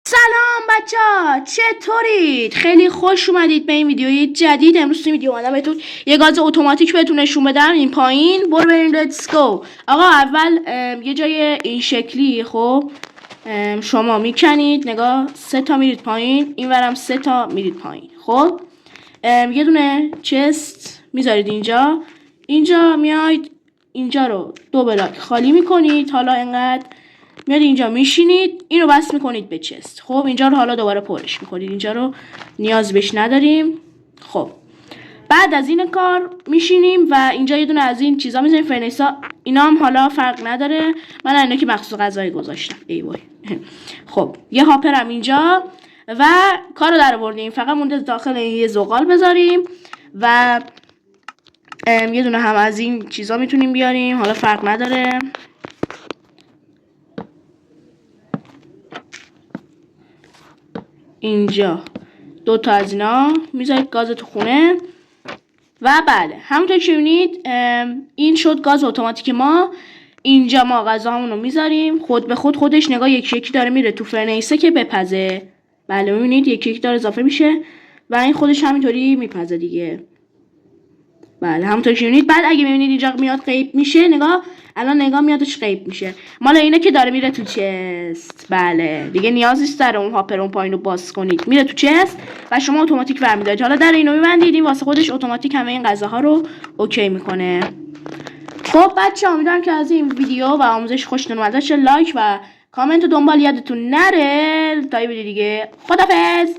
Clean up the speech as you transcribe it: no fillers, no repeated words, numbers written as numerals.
سلام بچه ها، چطورید؟ خیلی خوش اومدید به این ویدیوی جدید. امروز توی ویدیو اومدم بهتون یه گاز اتوماتیک بهتون نشون بدم. این پایین برو بریم لیتس گو. آقا اول یه جای این شکلی خب شما میکنید، نگاه 3 تا میرید پایین، اینورم 3 تا میرید پایین. خب یه دونه چست میذارید اینجا میاید اینجا رو 2 بلاک خالی میکنید. حالا اینقدر میاد اینجا میشینید، اینو بس میکنید به چست. خب اینجا رو حالا دوباره پرش میکنید، اینجا رو نیاز بهش نداریم. خب بعد از این کار میشینیم و اینجا یه دونه از این چیزا میذاریم، فرنیسا. اینا هم حالا فرق نداره، من اینا که مخصوص غذای گذاشتم. ای وای. خب یه هاپرم اینجا و کارو در آوردیم، فقط مونده داخل یه زغال بذاریم و یه دونه هم از این چیزا میتونیم بیاریم، حالا فرق نداره. اینجا 2 تا از اینا میذارید گاز تو خونه و بله همونطور که میبینید این شد گاز اتوماتیک ما. اینجا ما غذاهامون رو میذاریم، خود به خودش نگاه یکی یکی داره میره تو فرنیسه که بپزه. بله میبینید یکی یکی داره اضافه میشه و این خودش همینطوری میپزه دیگه. بله همونطور که میبینید. بعد اگه میبینید اینجا میاد غیب میشه، الان نگاه میادش غیب میشه، مال اینه که داره میره تو چست. بله دیگه نیاز نیست در اون هاپر اون پایین رو باز کنید، میره تو چست و شما اتوماتیک برمیدارید. حالا در اینو میبندید، این واسه خودش اتوماتیک همه این غذاها رو اوکی میکنه. خب بچه امیدوارم که از این ویدیو و آموزش خوشتون اومده باشه. لایک و کامنت و دنبال یادتون نره. تا ویدیو دیگه، خدافظ.